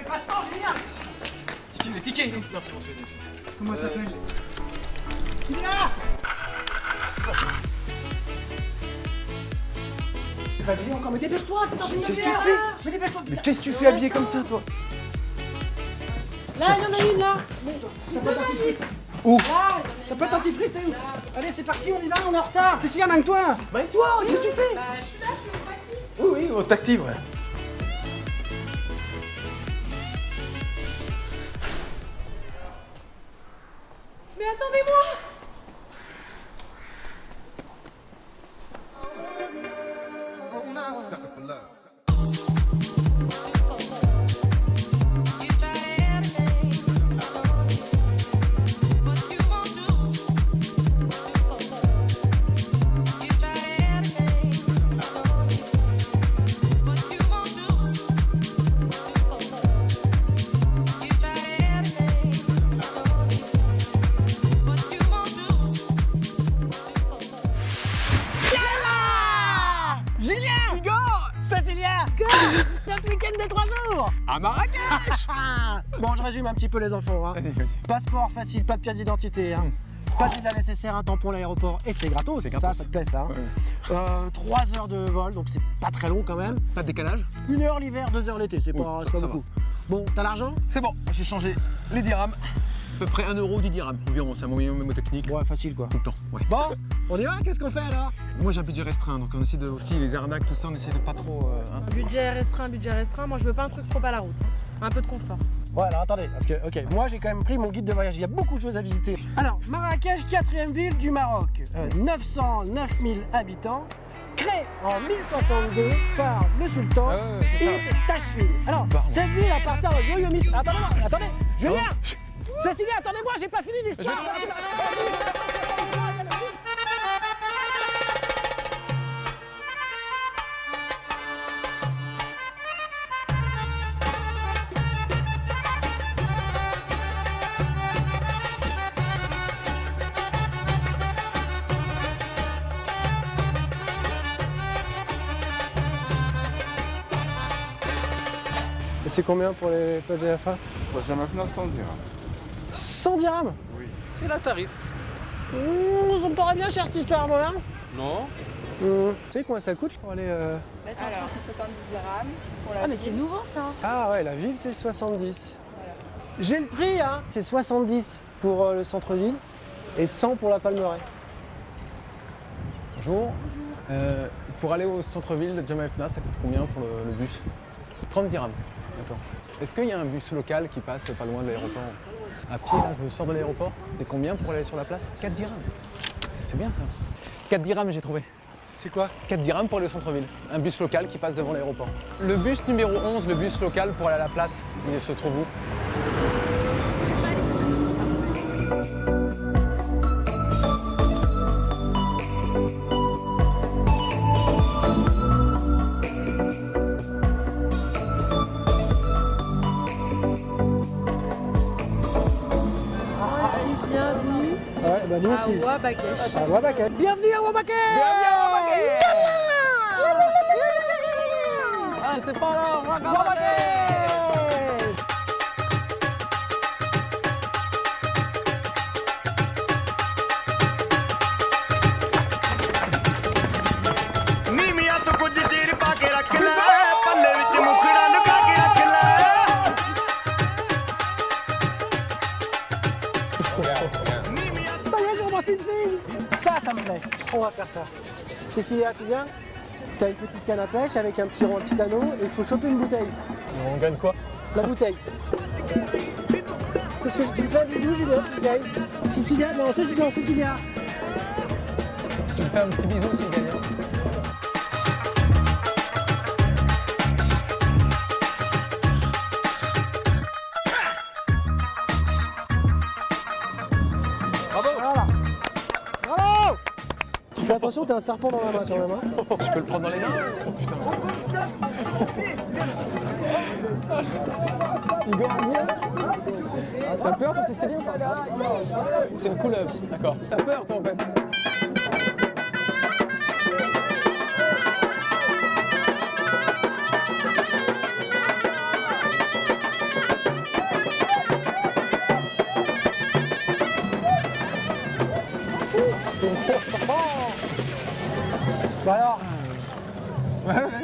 passe-temps, Julien. Les tickets. Non, c'est bon, je les ai. Comment ça s'appelle Sylvia. Pas habillé encore, mais dépêche-toi, c'est dans une Qu'est-ce que demi-heure. tu fais Mais dépêche-toi. Mais qu'est-ce que tu fais habillé comme ça, toi? Là, il y en a une là. T'as pas de dentifrice? Où? T'as pas de dentifrice, c'est où? Allez, c'est parti, on y va, on est en retard. Cécilia, manque-toi. Bah et toi, qu'est-ce que tu fais? Bah, je suis là, je suis au practice. Oui, oui, on t'active, ouais. Mais attendez-moi. Notre week-end de 3 jours. À Marrakech. Bon, je résume un petit peu les enfants. Hein. Vas-y, vas-y. Passeport facile, pas de pièce d'identité. Hein. Pas de visa nécessaire, un tampon à l'aéroport et c'est gratos. C'est gratos. Ça te plaît ça. Ouais. 3 heures de vol, donc c'est pas très long quand même. Pas de décalage? 1 heure l'hiver, 2 heures l'été, c'est Oui, pas, ça va. beaucoup. Bon, t'as l'argent? C'est bon, j'ai changé les dirhams. À peu près 1 euro 10 dirhams environ, c'est un moyen mémotechnique. Ouais, facile quoi. Tout le temps, ouais. Bon, on y va, qu'est-ce qu'on fait alors? Moi j'ai un budget restreint, donc on essaie de aussi les arnaques, tout ça, on essaie de pas trop. Hein. Budget restreint. Moi, je veux pas un truc trop à la route. Un peu de confort. Ouais, alors attendez, parce que, ok, moi j'ai quand même pris mon guide de voyage, il y a beaucoup de choses à visiter. Alors, Marrakech, 4e ville du Maroc, 909 000 habitants, créée en 1062 par le sultan c'est ça. Ibn Tashfin. Alors, Pardon. cette ville appartient au joyeux mythe. Attendez, Julien! Cécilia, attendez-moi, j'ai pas fini l'histoire! Et c'est combien pour les plages de la fin? Ça m'a fait 100 dirhams. 100 dirhams? Oui. C'est la tarif. Ça me paraît bien cher cette histoire, moi. Hein. Non. Tu sais combien ça coûte pour aller... Alors, c'est 70 dirhams pour la mais c'est nouveau ça. Ah ouais, la ville c'est 70. J'ai le prix, hein. C'est 70 pour le centre-ville et 100 pour la Palmeraie. Bonjour. Pour aller au centre-ville de Jemaa el-Fna, ça coûte combien pour le bus? 30 dirhams. D'accord. Est-ce qu'il y a un bus local qui passe pas loin de l'aéroport? À pied, là, je sors de l'aéroport. C'est combien pour aller sur la place? 4 dirhams. C'est bien ça. 4 dirhams, j'ai trouvé. C'est quoi? 4 dirhams pour aller au centre-ville. Un bus local qui passe devant l'aéroport. Le bus numéro 11, le bus local pour aller à la place, il se trouve où? Bienvenue Ouais, bah nous aussi. à Ouabakesh. À Ouabakesh. Bienvenue à Ouabakesh! Ah, c'était pas là, on va ਨੀਮੀਆਂ ਤੋਂ ਕੁਝ ਚੀਰ ਪਾ ਕੇ ਰੱਖ ਲੈ ਪੱਲੇ ਵਿੱਚ ਮੁਖੜਾ ਲੁਕਾ ਕੇ ਰੱਖ ਲੈ Ça y est, j'ai embrassé une fille! Ça me plaît. On va faire ça. Cécilia, tu viens? T'as une petite canne à pêche avec un petit anneau et il faut choper une bouteille. On gagne quoi? La bouteille. Qu'est-ce que tu me fais un bisou, Julien, si je gagne? Cécilia, non, Cécilia. Tu me fais un petit bisou s'il gagne. Voilà. Bravo! Tu fais attention, t'as un serpent dans la main quand même. Hein. Je peux le prendre dans les mains? Oh putain. Igor, viens. T'as peur toi, Cécilia ou pas? C'est une couleuvre, d'accord. T'as peur toi en fait?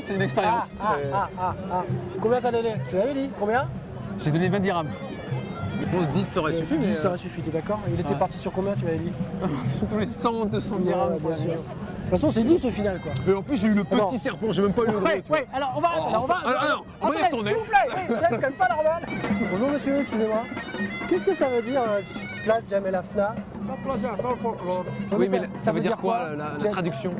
c'est une expérience. Combien t'as donné? Je te l'avais dit. Combien? J'ai donné 20 dirhams. Je pense 10 ça aurait suffi, 10 mais ça aurait suffi, t'es d'accord? Il était parti sur combien, tu m'avais dit? tous les 100, 200 dirhams Ouais, pour bien sûr. la De toute façon, c'est 10 au final, quoi. Et en plus, j'ai eu le petit Alors. serpent, j'ai même pas eu le gros. Ouais, tu vois. ouais, alors on va arrêter, Oh, là, on va... alors, on va y Attendez, retourner. s'il vous plaît, oui, là, c'est quand même pas normal. Bonjour monsieur, excusez-moi. Qu'est-ce que ça veut dire, place Jamel Afna? Oui, mais ça veut dire quoi, la Jam- traduction?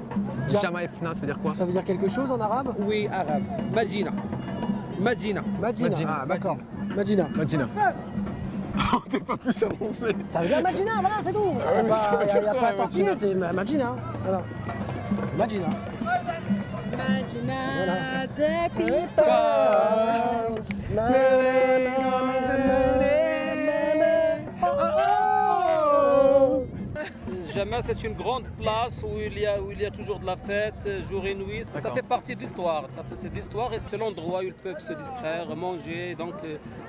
Jam- Jama Efna, ça veut dire quoi? Ça veut dire quelque chose en arabe? Oui, arabe. Madina. Madina. Madina. Madina. Ah, d'accord. Madina. Madina. Oh, t'es pas plus avancé. Ça veut dire Madina, voilà, c'est tout. Ah oui, mais ça veut Il dire n'y a quoi, pas à la tortiller, Madina? c'est Madina. Voilà. C'est Madina. Magina Voilà. des Jama, c'est une grande place où il y a toujours de la fête, jour et nuit. Ça fait partie de l'histoire. C'est de l'histoire et c'est l'endroit où ils peuvent se distraire, manger, donc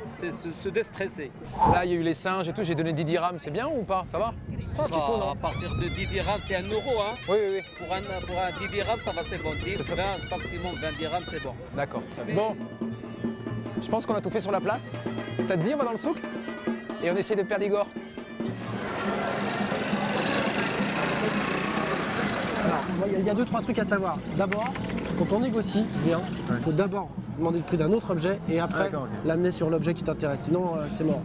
c'est se déstresser. Là, il y a eu les singes et tout, j'ai donné 10 dirhams, c'est bien ou pas? Ça va? Ça ce qu'il faut, non? à partir de 10 dirhams, c'est 1 euro. Hein. Oui, oui, oui. Pour un 10 dirhams, ça va, c'est bon. 10, C'est 20, maximum 20 dirhams, c'est bon. D'accord. Bon, je pense qu'on a tout fait sur la place. Ça te dit, on va dans le souk? Et on essaye de Perdigore. Alors, moi, il y a deux, trois trucs à savoir. D'abord, quand on négocie, Julien, il faut d'abord demander le prix d'un autre objet et après D'accord, ok. l'amener sur l'objet qui t'intéresse. Sinon, c'est mort.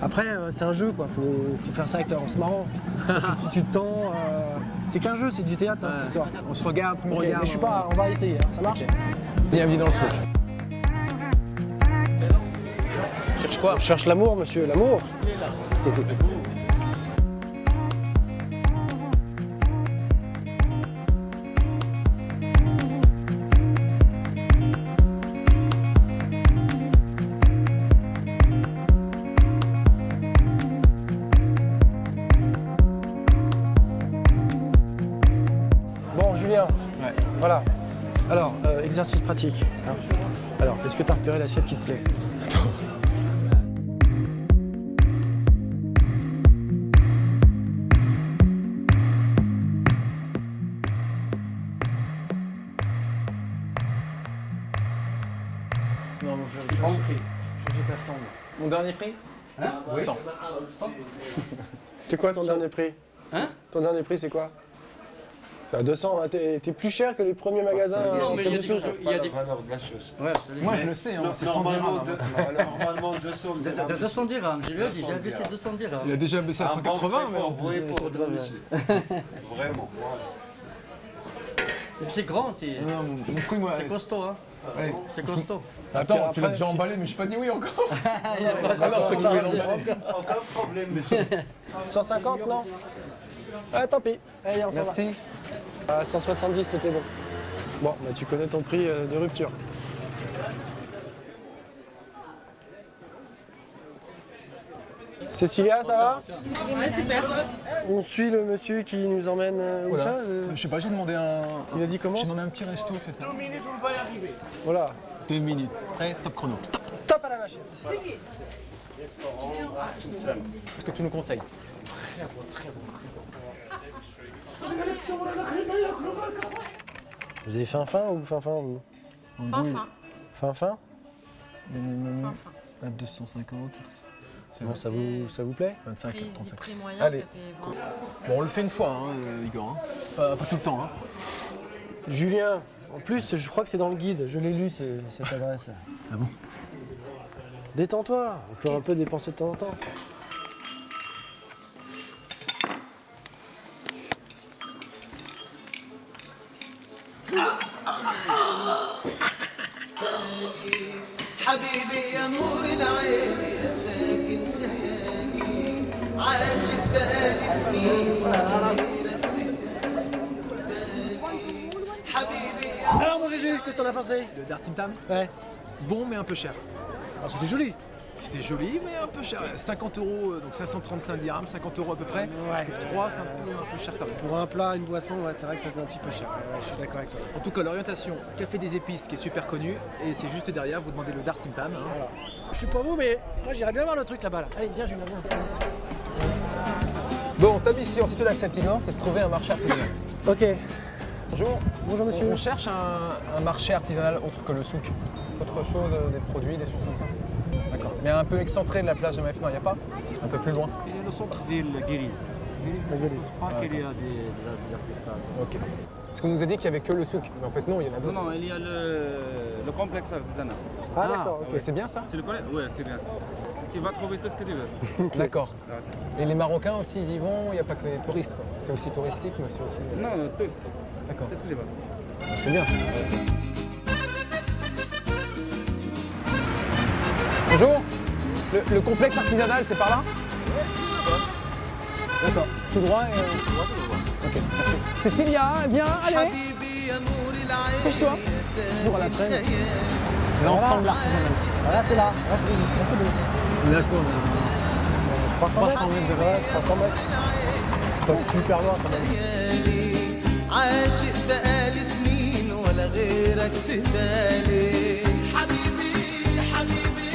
Après, c'est un jeu, quoi. Faut faire ça en se marrant. Parce que si tu te tends, c'est qu'un jeu, c'est du théâtre, hein, cette histoire. On se regarde, on Ok, regarde. mais je suis pas, on va essayer, hein. Ça marche? Ok. Bienvenue dans le souk. Cherche quoi? On cherche l'amour, monsieur, l'amour. Bon, Julien, Ouais. voilà. Alors, exercice pratique. hein. Alors, est-ce que tu as repéré l'assiette qui te plaît? Non, je dis pas 100. Mon dernier prix? 100. C'est quoi ton dernier prix? Hein? Ton dernier prix, c'est quoi? C'est à 200, hein, t'es plus cher que les premiers magasins. Non, mais il y a des choses. Il y a des... valeur de la chose. Ouais, absolument. Moi, je le sais, hein, c'est 100 dirhams. Normalement 200 dirhams. 200 dirhams, j'ai vu, j'ai baissé 200 dirhams. Il a déjà baissé à 180, mais Vous voyez pour deux, monsieur. Vraiment. C'est grand, c'est Non, mon prix, moi. costaud, hein. Ouais. C'est costaud. Attends, tu l'as après- déjà emballé, mais je n'ai pas dit oui encore. Il y a pas de Ah non, je crois qu'il problème. voulait l'emballer. Aucun problème, monsieur. 150, non? Ah, tant pis. Allez, on s'en va. Merci. 170, c'était bon. Bon, bah, tu connais ton prix de rupture. Cécilia, ça va? Ouais, super. On suit le monsieur qui nous emmène où Voilà. ça? Je sais pas, j'ai demandé un. Il a dit comment? J'ai demandé un petit resto, etc. Voilà. 2 minutes. Prêt, top chrono. Top à la machine. Qu'est-ce que tu nous conseilles? Vous avez faim ou faim vous? Fin. Fin? À 250. Bon, ça vous plaît? 25, Prix, 35. prix moyen, Allez. ça fait 20. Bon, on le fait une fois, hein, Igor. Hein. Pas tout le temps. Hein. Julien, en plus, je crois que c'est dans le guide. Je l'ai lu, cette adresse. Ah bon? Détends-toi. On peut un peu dépenser de temps en temps. حبيبي يا نور العين يا ساكن خيالي عاشق بقالي سنين حبيبي يا Alors, mon Jésus, qu'est-ce que t'en as pensé? Le Dartim Tam, Ouais. bon mais un peu cher. Ah, c'était joli. C'était joli mais un peu cher. 50 €, donc 535 dirhams, 50 € à peu près. Ouais. Pour 3, c'est un peu cher quand même. Pour un plat, une boisson, ouais, c'est vrai que ça faisait un petit peu cher. Ouais, je suis d'accord avec toi. En tout cas, l'orientation Café des Épices qui est super connu et c'est juste derrière, vous demandez le Dartim Tam. Hein. Voilà. Je suis pas vous, mais moi j'irais bien voir le truc là-bas. Là. Allez, viens, Julien. Bon, ta mission, si tu l'acceptes, Igor, c'est de trouver un marché artisanal. Ok. Bonjour. Bonjour monsieur. On cherche un marché artisanal autre que le souk. Autre chose, des produits, des choses comme ça. D'accord. Mais un peu excentré de la plage de Maïf, non, il n'y a pas? Un peu plus loin. Il y a le centre-ville Guéris. La Guéris. Pas qu'il y a des artistes. Ok. Parce qu'on nous a dit qu'il n'y avait que le souk. Mais en fait, non, il y en a d'autres. Non, il y a le complexe artisanal. Ah d'accord, ok. C'est bien ça? Tu le connais? Oui, c'est bien. Tu vas trouver tout ce que tu veux. D'accord. Et les Marocains aussi, ils y vont, il n'y a pas que les touristes, quoi. C'est aussi touristique, mais c'est aussi... Non, tous. D'accord. Tout ce que tu veux. C'est bien. Bonjour. Le complexe artisanal, c'est par là? D'accord. Tout droit et... Ok, merci. Cécilia, viens, allez. Pousse-toi. Toujours à la traîne. L'ensemble artisanal. Voilà, c'est là. Là, c'est bon. On est à quoi? 300 mètres de vrai, 300 mètres. C'est pas super loin quand même. عاشق بقالي سنين ولا غيرك في بالي حبيبي حبيبي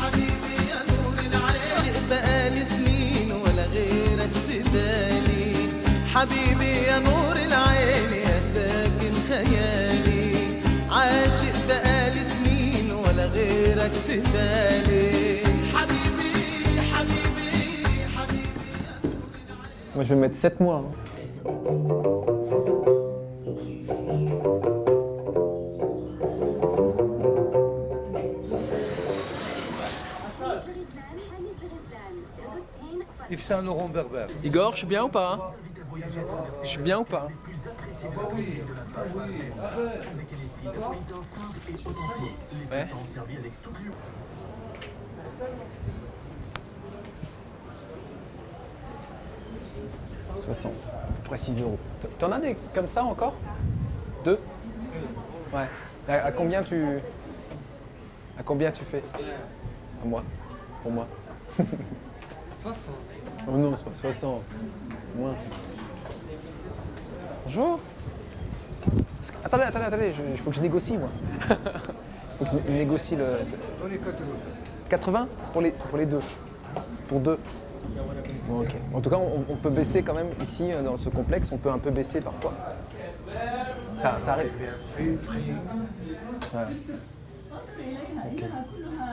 حبيبي يا نور العين عاشق بقالي سنين ولا غيرك في بالي حبيبي يا نور العين يا ساكن خيالي عاشق بقالي سنين ولا غيرك في بالي حبيبي حبيبي حبيبي. Moi, je vais mettre 7 mois. Hein. Yves Saint-Laurent berbère. Igor, je suis bien ou pas? Hein? Je suis bien ou pas? Ouais. 60, à peu près 6 euros. T'en as des comme ça encore? 2? Ouais. À combien tu fais? À moi. Pour moi. 60. Oh non, c'est pas 60. Moins. Bonjour. Attendez, il faut que je négocie, moi. Il faut que je négocie le... 80 pour les deux. Pour deux. Bon, ok. En tout cas, on peut baisser quand même ici, dans ce complexe, on peut un peu baisser parfois. Ça arrive. Voilà. Ok.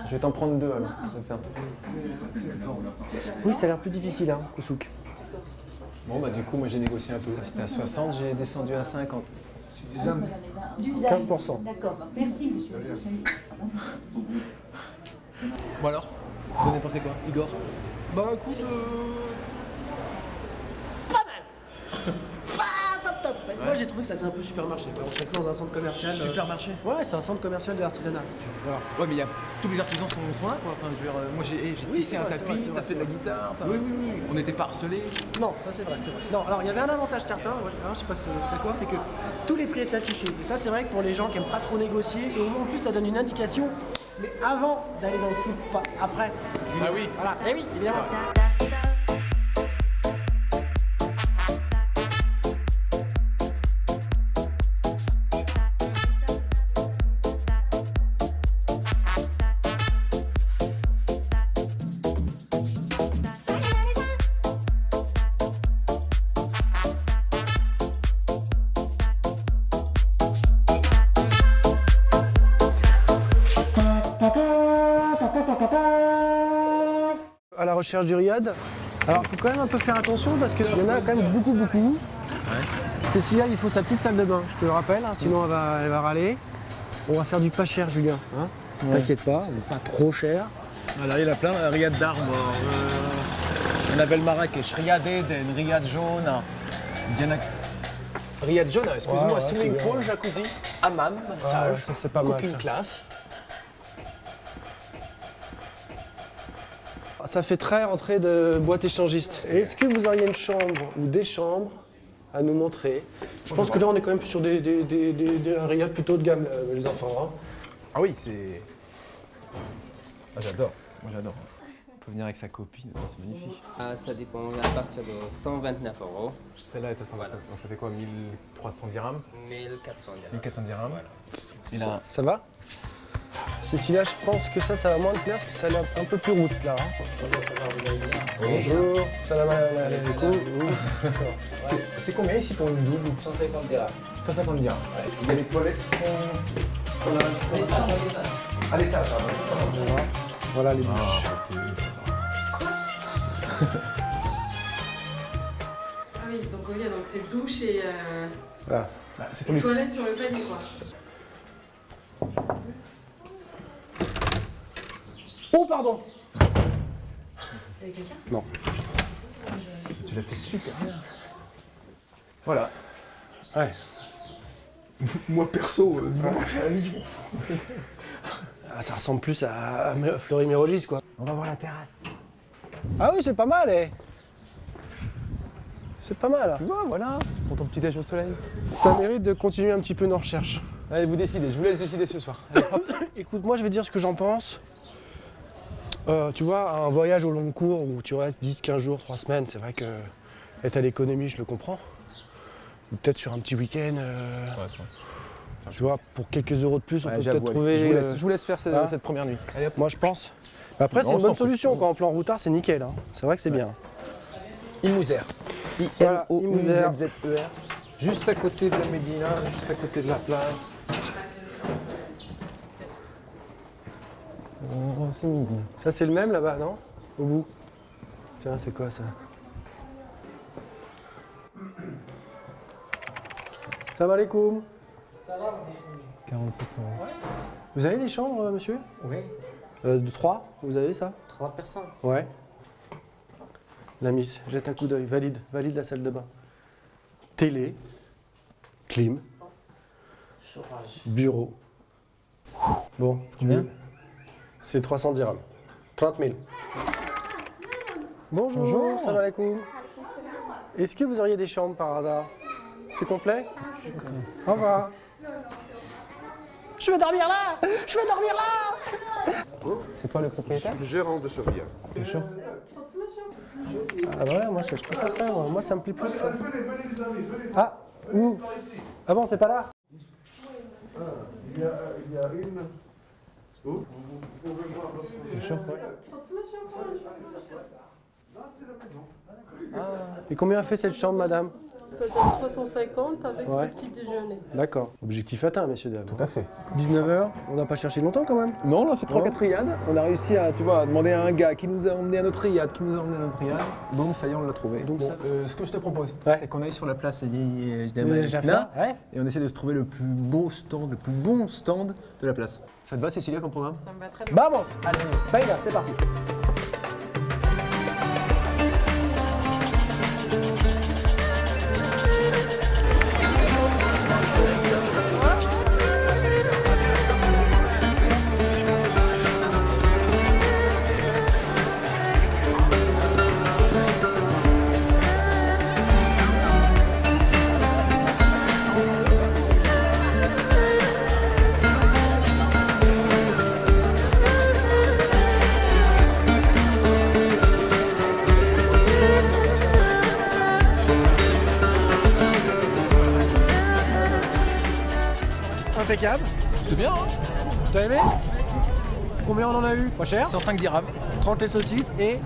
Je vais t'en prendre 2 alors. Je vais faire. Oui, ça a l'air plus difficile, hein, Koussouk. Bon, bah du coup, moi j'ai négocié un peu. C'était à 60, j'ai descendu à 50. 15%. D'accord, merci monsieur. Bon alors, vous en avez pensé quoi, Igor? Bah écoute, pas mal. Pas top. Ouais. Moi j'ai trouvé que ça faisait un peu supermarché. On serait que dans un centre commercial. Supermarché? Ouais, c'est un centre commercial de l'artisanat. Voilà. Ouais, mais tous les artisans sont là, quoi. Enfin, je veux dire, moi j'ai tissé un tapis, t'as fait de la guitare. Oui. On n'était pas harcelés. Non, ça c'est vrai. Non, alors il y avait un avantage certain, moi, je sais pas si vous êtes d'accord, c'est que tous les prix étaient affichés. Et ça c'est vrai que pour les gens qui aiment pas trop négocier, et au moins en plus ça donne une indication, mais avant d'aller dans le souk, pas après. Ah oui. Voilà, et oui, évidemment. À la recherche du riad. Alors il faut quand même un peu faire attention parce qu'il y en a quand même beaucoup. Ouais. Cécilia, il faut sa petite salle de bain, je te le rappelle, hein, sinon elle va râler. On va faire du pas cher, Julien. Hein. Ouais. T'inquiète pas, pas trop cher. Alors il y en a plein, riad d'Armor, Annabelle Marrakech, riad Eden, riad Jona. Il y en a... Riad Jona, excuse-moi, Ouais, swimming pool, jacuzzi, hammam, massage, ça c'est pas mal. aucune Ça. classe. Ça fait très rentrée de boîte échangiste. Est-ce que vous auriez une chambre ou des chambres à nous montrer? Je pense que là on est quand même sur un riad plutôt de gamme, les enfants. Hein. Ah oui, c'est... Ah, j'adore, moi j'adore. On peut venir avec sa copine, c'est magnifique. Ça dépend à partir de 129 €. Celle-là est à 129, donc ça fait quoi, 1300 dirhams? 1400 dirhams. 1400 dirhams. Voilà. Et là, Ça va? Cécilia, je pense que ça va moins te plaire parce que ça a l'air un peu plus roots là. Bonjour, salam alaikum. C'est combien ici pour une double? 150 dirhams. 150 dirhams. Il y a les toilettes qui sont à l'étage. Voilà les douches. Ah oui, donc ok, donc c'est douche et Voilà. C'est pour les toilette sur le palier quoi. Oh pardon. Avec quelqu'un? Non. Tu l'as fait super bien. Voilà. Ouais. Moi perso, j'ai un lit, je m'en fous. Ah, ça ressemble plus à Fleury-Mérogis quoi. On va voir la terrasse. Ah oui, c'est pas mal, eh. C'est pas mal. Tu vois, voilà, pour ton petit déj au soleil. Ça mérite de continuer un petit peu nos recherches. Allez, vous décidez, je vous laisse décider ce soir. Allez, hop. Écoute, moi je vais dire ce que j'en pense. Tu vois, un voyage au long cours où tu restes 10, 15 jours, 3 semaines, c'est vrai que être à l'économie, je le comprends. Ou peut-être sur un petit week-end, tu vois, pour quelques euros de plus, on peut peut-être trouver... Je vous laisse faire cette première nuit. Allez, hop. Moi je pense. Après, c'est une bonne solution, quand en plan routard, c'est nickel. Hein. C'est vrai que c'est bien. Imouzer. Voilà, Imouzer. I-M-O-U-Z-Z-E-R. Juste à côté de la Médina, juste à côté de la place. Oh, c'est midi. Ça, c'est le même là-bas, non? Au bout. Tiens, c'est quoi ça? Salam alaikum. 47 euros. Vous avez des chambres, monsieur? Oui, De 3, vous avez ça? 3 personnes. Ouais. La miss, jette un coup d'œil, valide la salle de bain. Télé, clim, Chauffage. bureau. Bon, Combien? c'est 300 dirhams. 30 000. Bonjour, Bonjour. salam alaikum. Est-ce que vous auriez des chambres par hasard? C'est complet? Au revoir. Je veux dormir là! Je veux dormir là! C'est toi le propriétaire? Le gérant de ce bien. C'est chaud. Ah voilà, moi je préfère ça, moi ça me plaît plus ça. Ah, où? Ah bon, c'est pas là? Il y a une. Où? Vous pouvez voir. C'est chaud, ouais. Et combien fait cette chambre, madame? Peut-être 350 avec Ouais. le petit déjeuner. D'accord. Objectif atteint, messieurs, dames. Tout à fait. 19h, on n'a pas cherché longtemps quand même. Non, on a fait Non. 3-4 riades. On a réussi à, tu vois, à demander à un gars qui nous a emmené à notre riad, qui nous a emmené à notre riad. Boum, ça y est, on l'a trouvé. Donc Bon, ça- ce que je te propose, Ouais. c'est qu'on aille sur la place Jaffna, ouais. et on essaie de se trouver le plus beau stand, le plus bon stand de la place. Ça te va, Cécilia, comme programme? Ça me va très bien. Vamos! Allez, Païla, c'est parti. Impeccable. C'est bien, hein? T'as aimé? Combien on en a eu? Pas cher. 105 dirhams, 30 les saucisses et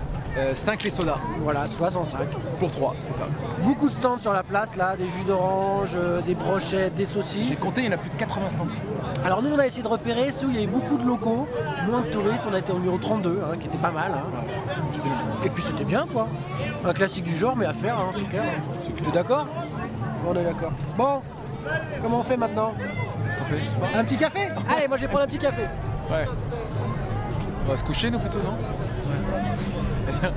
5 les sodas. voilà, 65. Pour 3, c'est ça. Beaucoup de stands sur la place là, des jus d'orange, des brochettes, des J'ai saucisses. compté, il y en a plus de 80 stands. Alors nous on a essayé de repérer ceux où il y avait beaucoup de locaux, moins de touristes, on a été au numéro 32, hein, qui était pas mal. Hein. Et puis c'était bien quoi. Un classique du genre mais à faire, hein, c'est clair. T'es d'accord? On est d'accord. Bon, comment on fait maintenant? Qu'est-ce qu'on fait? Je sais pas. Un petit café? Allez, moi je vais prendre un petit café. Ouais. On va se coucher, nous, plutôt, non? Ouais. Eh bien,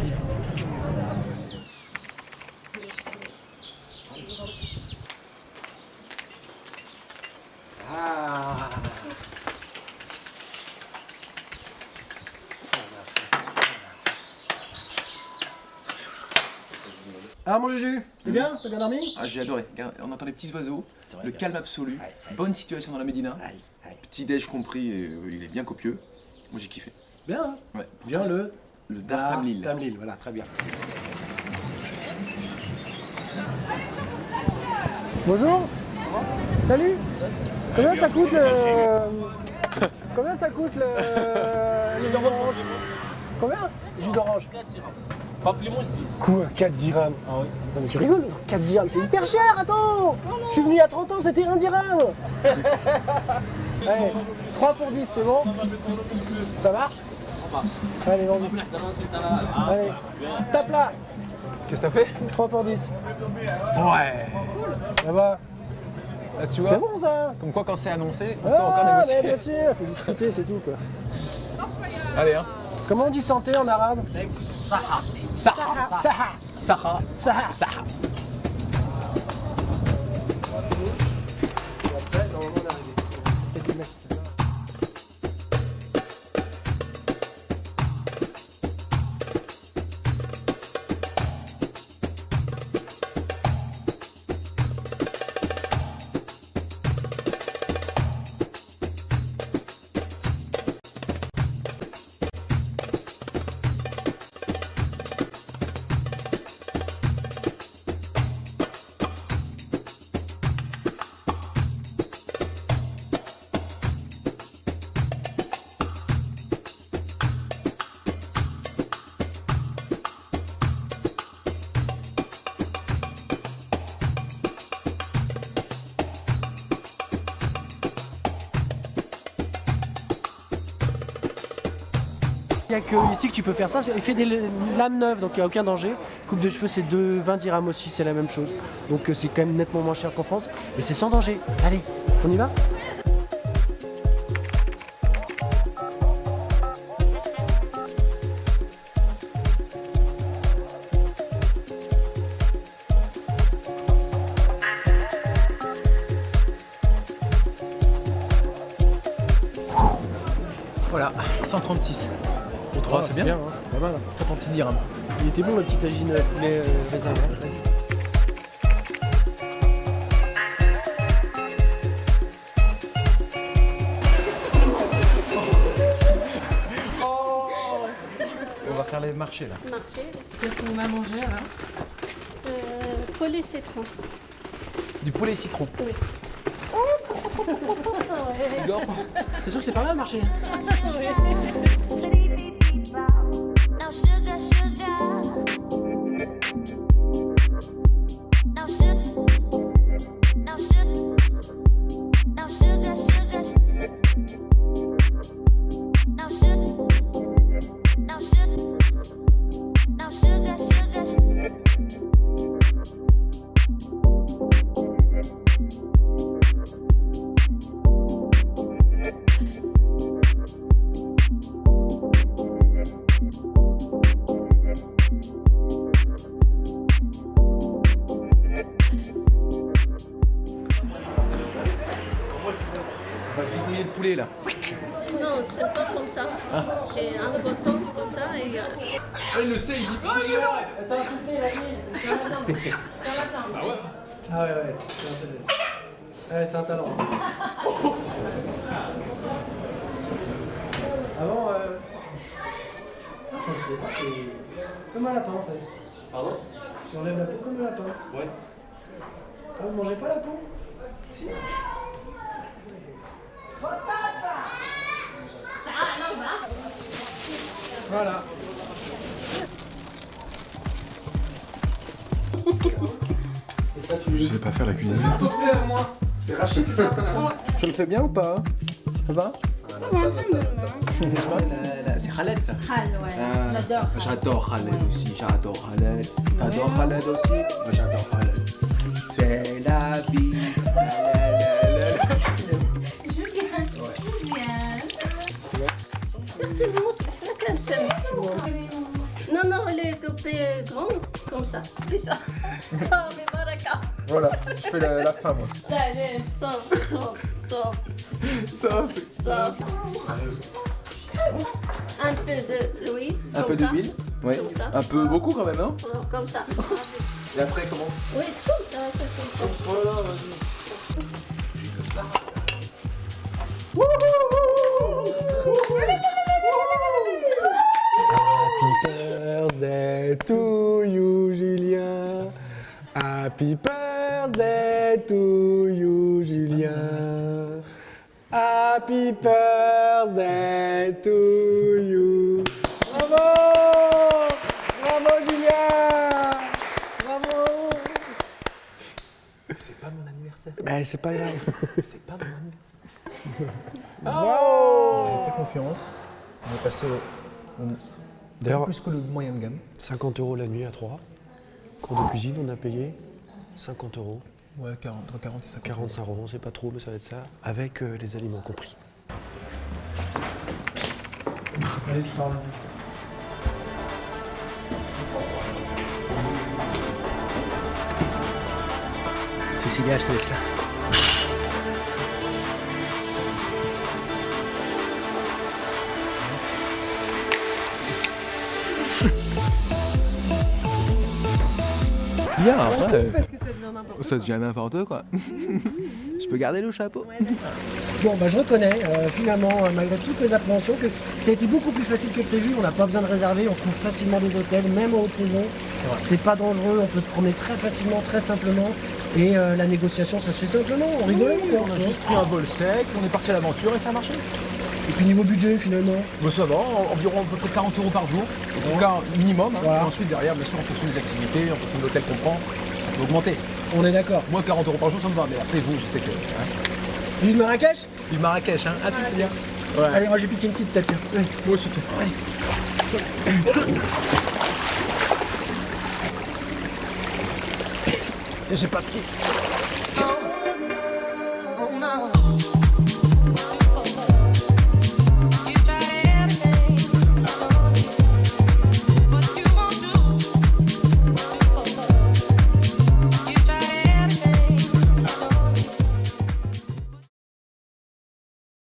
Alors mon Juju, c'est bien? T'as bien dormi? Ah, j'ai adoré. Regarde, on entend les petits oiseaux, le calme absolu, bonne situation dans la Médina, petit déj compris, il est bien copieux. Moi j'ai kiffé. Bien, hein? Ouais. Bien le Dar Tamlil. Tamlil, voilà, très bien. Bonjour. Salut. Combien ça coûte le... Combien ça coûte le jus d'orange? Combien? Jus d'orange? Pamplemousse 10. Quoi? 4 dirhams? Ah oui. Non mais tu rigoles, 4 dirhams, c'est hyper cher, attends! Je suis venu il y a 30 ans, c'était 1 dirham! Allez, 3 pour 10, c'est bon? Ça marche? Ça marche. Allez, vendu. Allez, tape là! Qu'est-ce que t'as fait? 3 pour 10. Ouais. Ça va? Là, tu vois, C'est bon ça? comme quoi quand c'est annoncé, on peut Ah, encore mais négocier. bien sûr, faut discuter, c'est tout quoi. Allez, hein. Comment on dit santé en arabe? Saha. Saha. Saha. Saha. Saha. Saha. Il n'y a que ici que tu peux faire ça. Il fait des lames neuves, donc il n'y a aucun danger. Coupe de cheveux, c'est 20 dirhams aussi, c'est la même chose. Donc c'est quand même nettement moins cher qu'en France. Et c'est sans danger. Allez, on y va? Voilà, 136. Pour 3, c'est bien. Hein. Pas mal. 136 dirhams. Il était bon le petit tagine poulet raisin. On va faire les marchés là. Marché. Qu'est-ce qu'on va manger là? Poulet citron. Du poulet citron. Oui. Igor, C'est sûr que c'est pas mal marché. Now sugar, sugar. Now sugar. Now sugar. Now sugar, sugar. Now sugar. Now sugar. Now sugar, sugar. on va zigouiller le poulet là. Non, c'est pas comme ça. C'est un goton comme ça et. Ah, il le sait, il dit pas. T'as insulté la fille. Ah ouais, ouais, c'est un talent. Ouais, c'est un talent. Avant, c'est comme un lapin en fait. Pardon? Tu enlèves la peau comme le lapin. Ouais. Ah, vous mangez pas la peau? Si. Voilà. Et ça, tu Je sais pas faire la cuisine. c'est Rachid. Je le fais bien ou pas? Ça va? C'est Khaled ça. Hal, ouais. J'adore. J'adore Khaled aussi, j'adore Khaled. T'adores Khaled aussi? Moi j'adore Khaled. C'est la vie. Non, non, elle est coupée grande, comme ça. Fais ça. Ça, mais baraka. Voilà, je fais la fin moi. Allez, sauf. Un peu d'huile. Un peu d'huile? Oui. Comme ça. Un peu beaucoup quand même, hein? Comme ça. Et après comment? Oui, comme ça, c'est comme ça. Voilà, vas-y. Happy birthday to you, Julien. Happy birthday to you, Julien. Happy birthday. birthday to you. Bravo! Bravo Julien! Bravo! C'est pas mon anniversaire. Ben, c'est pas grave. C'est pas mon anniversaire. Oh! J'ai fait confiance. On est passé au D'ailleurs, plus que le moyen de gamme. 50 € la nuit à 3. Cours de cuisine, on a payé 50 €. Ouais, entre 40 et 50. 45 €, c'est pas trop, mais ça va être ça, avec les aliments compris. Allez, tu parles. Cécilia, je te laisse là. Bien, après. Parce que ça devient n'importe Ça devient n'importe quoi. Je peux garder le chapeau? quoi. Ouais, d'accord. Bon, bah, je reconnais, finalement, malgré toutes mes appréhensions, que ça a été beaucoup plus facile que prévu. On n'a pas besoin de réserver, on trouve facilement des hôtels, même en haute saison. C'est pas dangereux, on peut se promener très facilement, très simplement. Et la négociation, ça se fait simplement, on rigole. On a juste pris un vol sec, on est parti à l'aventure et ça a marché. Et puis niveau budget, finalement. Bon, ça va, environ à peu près 40 € par jour, en tout cas minimum. Hein. Voilà. Et ensuite, derrière, bien sûr, en fonction des activités, en fonction de l'hôtel qu'on prend, ça peut augmenter. On est d'accord. Moi, 40 € par jour, ça me va, mais après, vous, je sais que. Hein. Vive Marrakech. Vive Marrakech, hein. Ah, si, c'est bien. Ouais. Allez, moi j'ai piqué une petite tête. Tiens. Allez. Moi aussi, tiens. J'ai pas de pied.